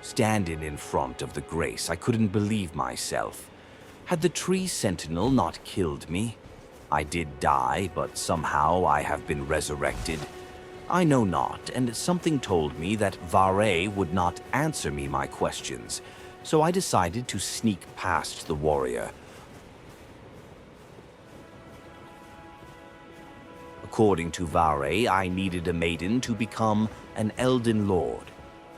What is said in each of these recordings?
Standing in front of the grace, I couldn't believe myself. Had the tree sentinel not killed me? I did die, but somehow I have been resurrected. I know not, and something told me that Vare would not answer me my questions, so I decided to sneak past the warrior. According to Vare, I needed a maiden to become an Elden Lord,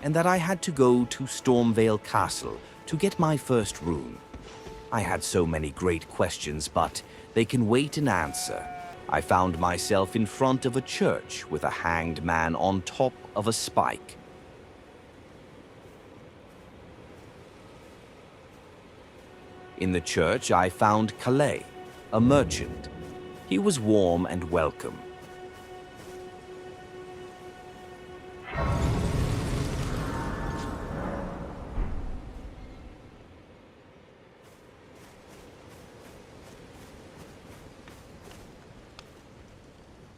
and that I had to go to Stormvale Castle to get my first rune. I had so many great questions, but they can wait an answer. I found myself in front of a church with a hanged man on top of a spike. In the church, I found Calais, a merchant. He was warm and welcome.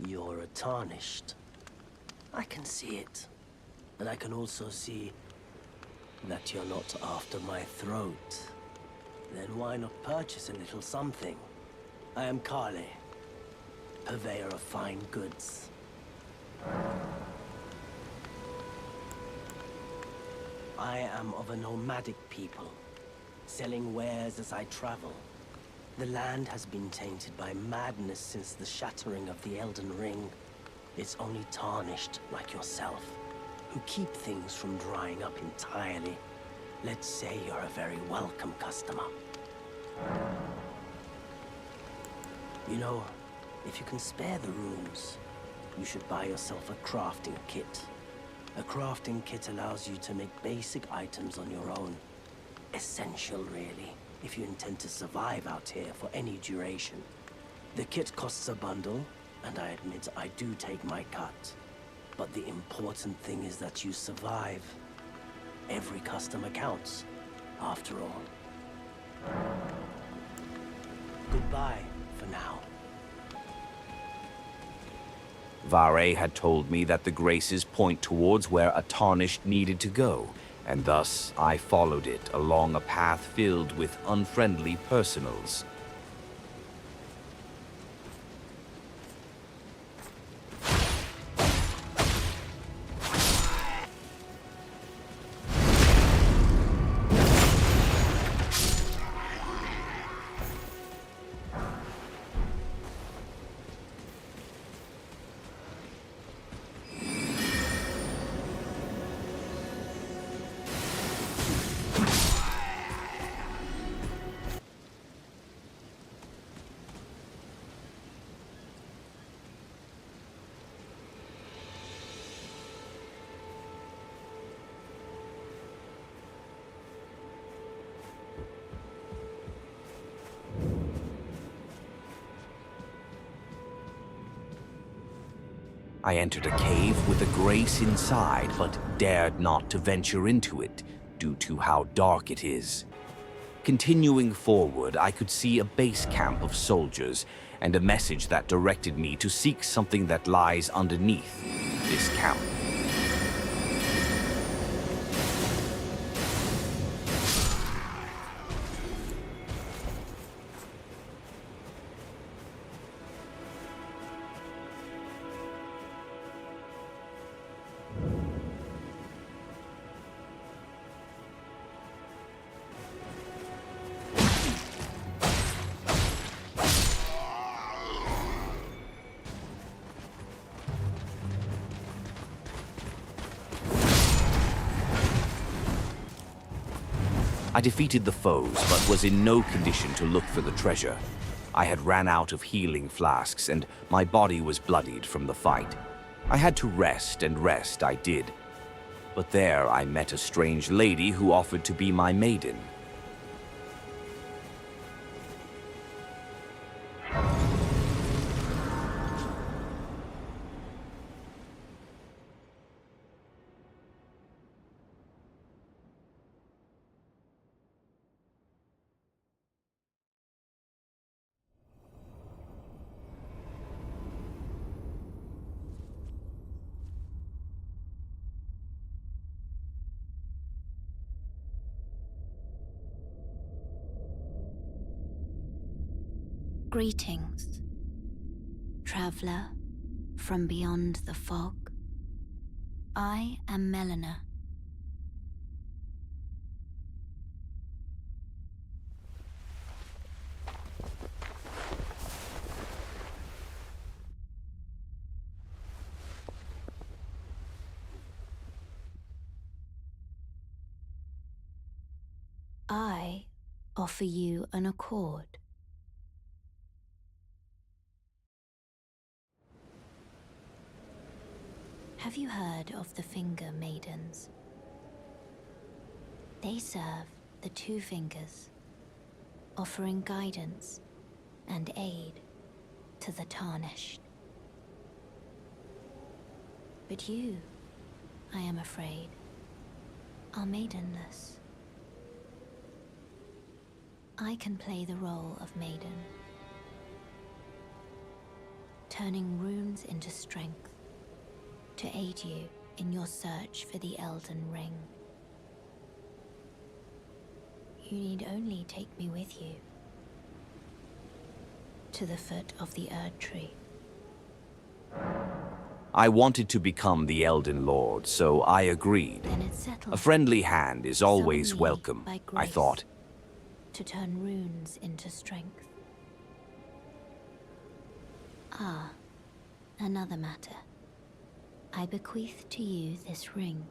You're a tarnished. I can see it. And I can also see that you're not after my throat. Then why not purchase a little something? I am Kale, purveyor of fine goods. I am of a nomadic people, selling wares as I travel. The land has been tainted by madness since the shattering of the Elden Ring. It's only tarnished like yourself, who keep things from drying up entirely. Let's say you're a very welcome customer. You know, if you can spare the runes, you should buy yourself a crafting kit. A crafting kit allows you to make basic items on your own. Essential, really, if you intend to survive out here for any duration. The kit costs a bundle, and I admit I do take my cut. But the important thing is that you survive. Every customer counts, after all. Goodbye, for now. Vare had told me that the graces point towards where a tarnished needed to go, and thus I followed it along a path filled with unfriendly personals. I entered a cave with a grace inside, but dared not to venture into it, due to how dark it is. Continuing forward, I could see a base camp of soldiers, and a message that directed me to seek something that lies underneath this camp. I defeated the foes, but was in no condition to look for the treasure. I had ran out of healing flasks, and my body was bloodied from the fight. I had to rest, and rest I did. But there I met a strange lady who offered to be my maiden. Greetings, traveler from beyond the fog. I am Melina. I offer you an accord. Have you heard of the Finger Maidens? They serve the Two Fingers, offering guidance and aid to the Tarnished. But you, I am afraid, are maidenless. I can play the role of maiden, turning runes into strength to aid you in your search for the Elden Ring. You need only take me with you to the foot of the Erd Tree. I wanted to become the Elden Lord, so I agreed. Then it's settled. A friendly hand is always Summon me welcome, by I grace thought. to turn runes into strength. Ah, another matter. I bequeath to you this ring.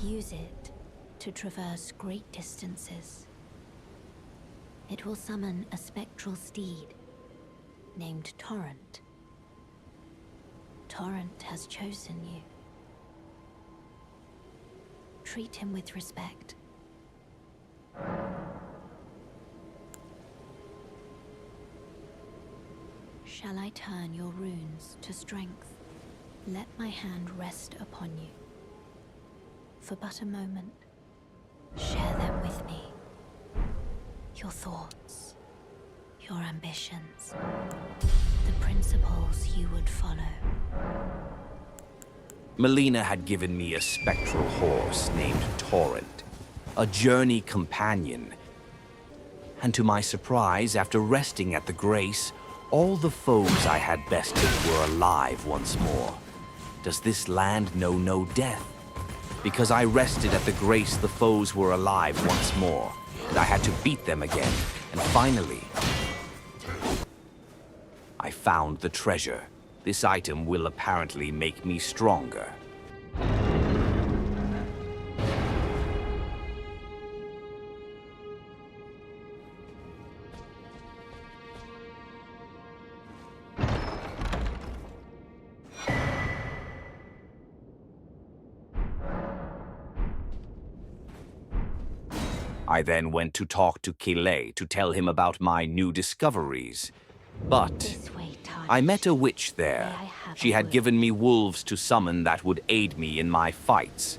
Use it to traverse great distances. It will summon a spectral steed named Torrent. Torrent has chosen you. Treat him with respect. Shall I turn your runes to strength? Let my hand rest upon you. For but a moment, share them with me. Your thoughts, your ambitions, the principles you would follow. Melina had given me a spectral horse named Torrent, a journey companion. And to my surprise, after resting at the Grace, all the foes I had bested were alive once more. Does this land know no death? Because I rested at the Grace, the foes were alive once more, and I had to beat them again. And finally, I found the treasure. This item will apparently make me stronger. I then went to talk to Kile to tell him about my new discoveries. But This way, Tarnished. I met a witch there. May I have She a had word? given me wolves to summon that would aid me in my fights.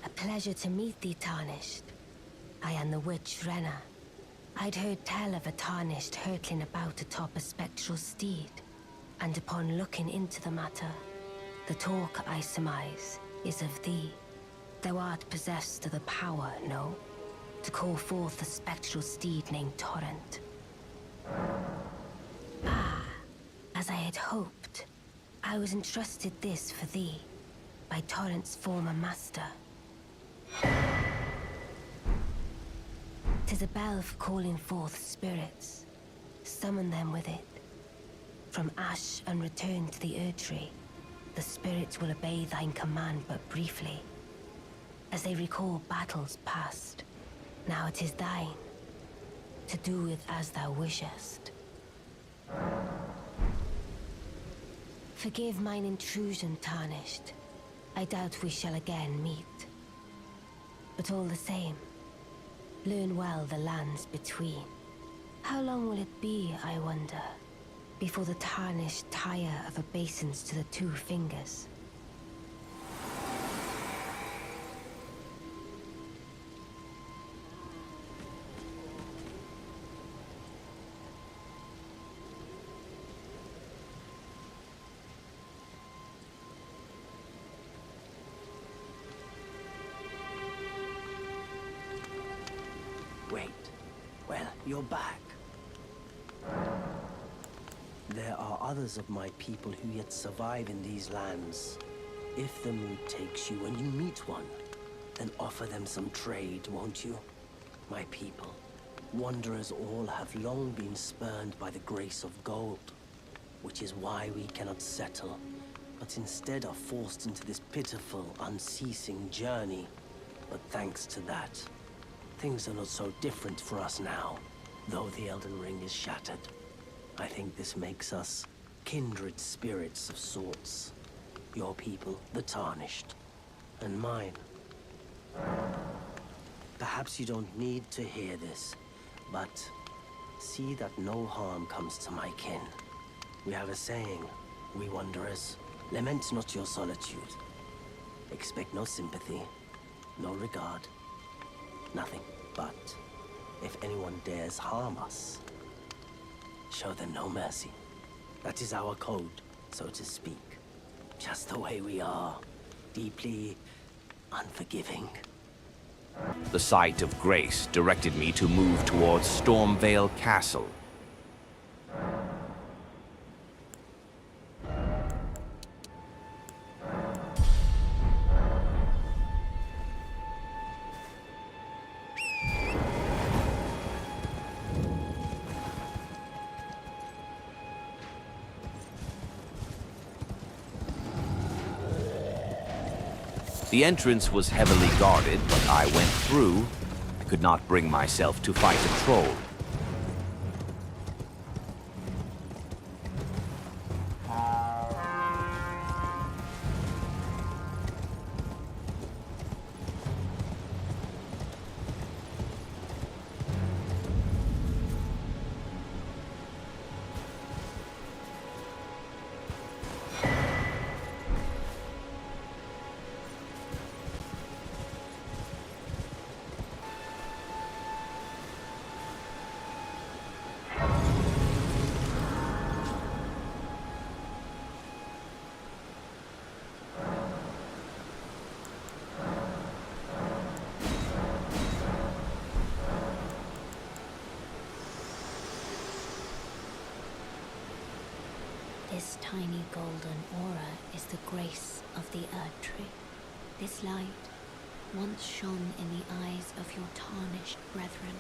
A pleasure to meet thee, Tarnished. I am the witch Renna. I'd heard tell of a Tarnished hurtling about atop a spectral steed, and upon looking into the matter, the talk, I surmise, is of thee. Thou art possessed of the power, no? To call forth a spectral steed named Torrent. Ah, as I had hoped, I was entrusted this for thee, by Torrent's former master. 'Tis a bell for calling forth spirits. Summon them with it. From ash and return to the Erd Tree, the spirits will obey thine command but briefly, as they recall battles past. Now it is thine, to do with as thou wishest. Forgive mine intrusion, Tarnished. I doubt we shall again meet. But all the same, learn well the lands between. How long will it be, I wonder, before the Tarnished tire of obeisance to the Two Fingers? Well, you're back. There are others of my people who yet survive in these lands. If the mood takes you and you meet one, then offer them some trade, won't you? My people, wanderers all have long been spurned by the grace of gold, which is why we cannot settle, but instead are forced into this pitiful, unceasing journey. But thanks to that, things are not so different for us now, though the Elden Ring is shattered. I think this makes us kindred spirits of sorts. Your people, the Tarnished, and mine. Perhaps you don't need to hear this, but see that no harm comes to my kin. We have a saying, we wanderers, lament not your solitude. Expect no sympathy, no regard, nothing. But if anyone dares harm us, show them no mercy. That is our code, so to speak. Just the way we are, deeply unforgiving. The sight of Grace directed me to move towards Stormvale Castle. The entrance was heavily guarded, but I went through. I could not bring myself to fight a troll. This tiny golden aura is the grace of the Erd Tree. This light once shone in the eyes of your tarnished brethren,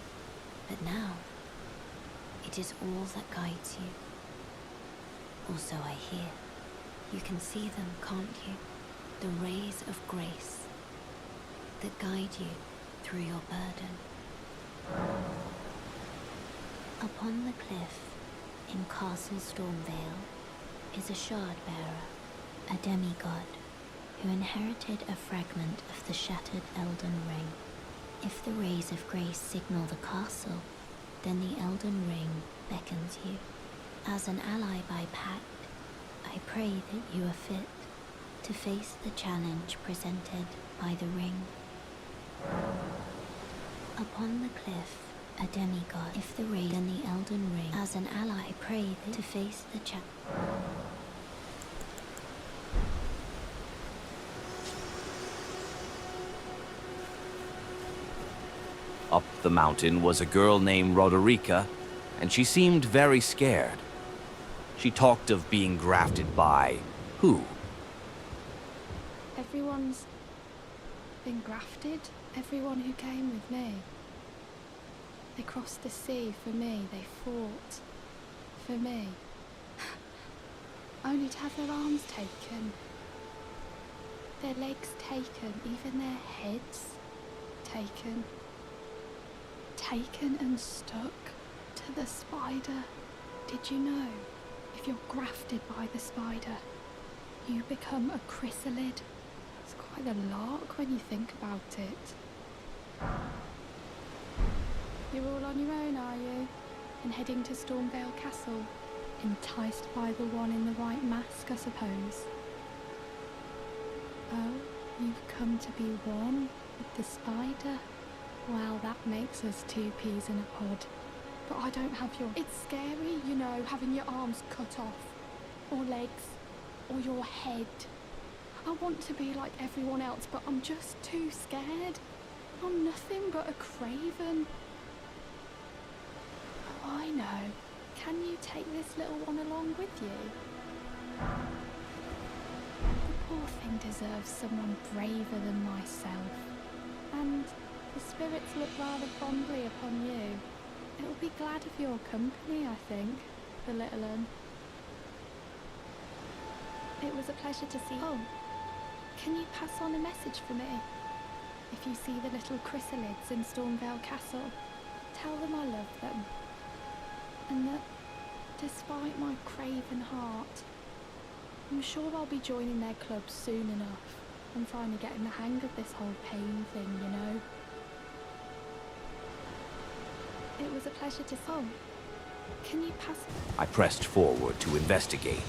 but now it is all that guides you. Also I hear, you can see them, can't you? The rays of grace that guide you through your burden. Upon the cliff in Castle Stormvale is a shard-bearer, a demigod, who inherited a fragment of the shattered Elden Ring. If the rays of grace signal the castle, then the Elden Ring beckons you. As an ally by pact, I pray that you are fit to face the challenge presented by the ring. Upon the cliff, a demigod. If the rays in the Elden Ring, as an ally, I pray that to face the challenge. Up the mountain was a girl named Roderica, and she seemed very scared. She talked of being grafted by who? Everyone's been grafted. Everyone who came with me. They crossed the sea for me. They fought for me. Only to have their arms taken. Their legs taken. Even their heads taken. Taken and stuck to the spider. Did you know? If you're grafted by the spider, you become a chrysalid. It's quite a lark when you think about it. You're all on your own, are you? And heading to Stormvale Castle? Enticed by the one in the white mask, I suppose. Oh, you've come to be one with the spider? Well, that makes us two peas in a pod. But I don't have your... It's scary, you know, having your arms cut off. Or legs. Or your head. I want to be like everyone else, but I'm just too scared. I'm nothing but a craven. take this little one along with you? The poor thing deserves someone braver than myself. And the spirits look rather fondly upon you. It'll be glad of your company, I think, the little un. It was a pleasure to see you. Oh, can you pass on a message for me? If you see the little chrysalids in Stormvale Castle, tell them I love them. And that, despite my craven heart, I'm sure I'll be joining their club soon enough. I'm finally getting the hang of this whole pain thing, you know. It was a pleasure to see. Oh, can you pass... I pressed forward to investigate.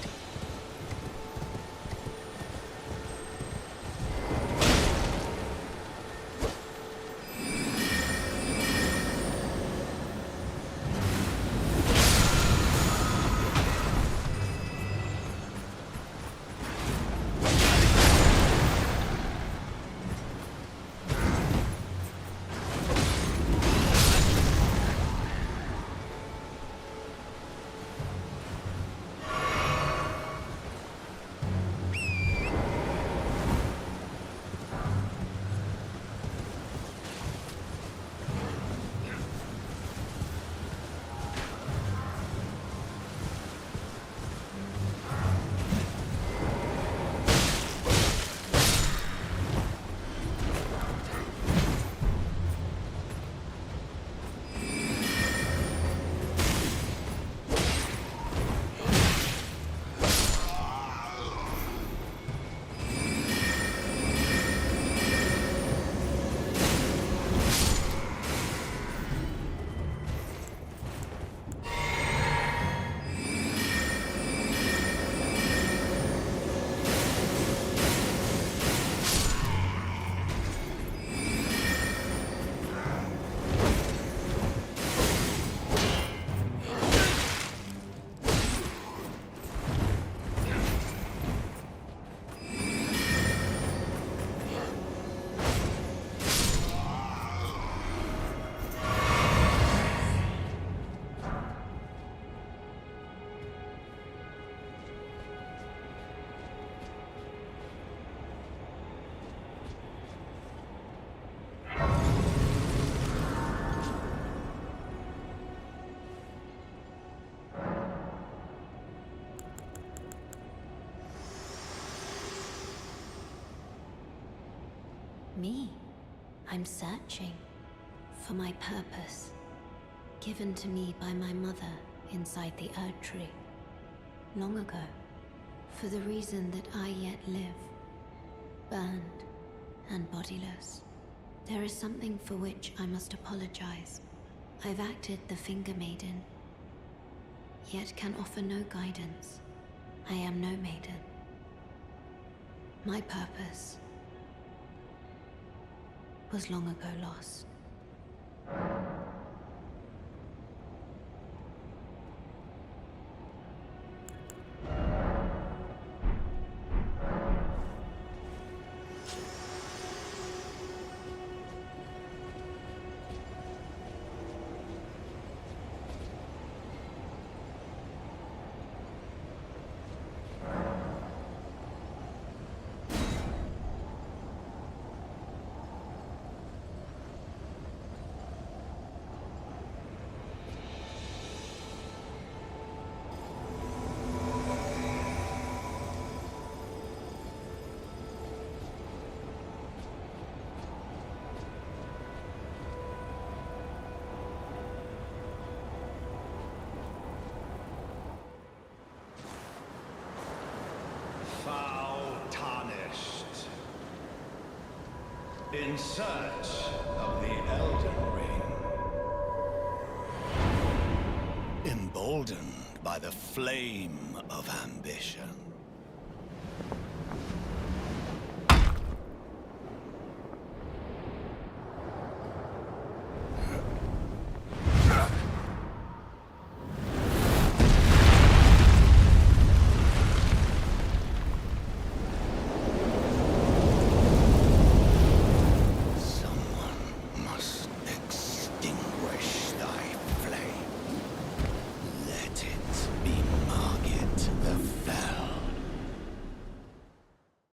Me? I'm searching for my purpose, given to me by my mother inside the Erd Tree, long ago, for the reason that I yet live, burned and bodiless. There is something for which I must apologize. I've acted the Finger Maiden, yet can offer no guidance. I am no maiden. My purpose was long ago lost. In search of the Elden Ring. Emboldened by the flame of ambition.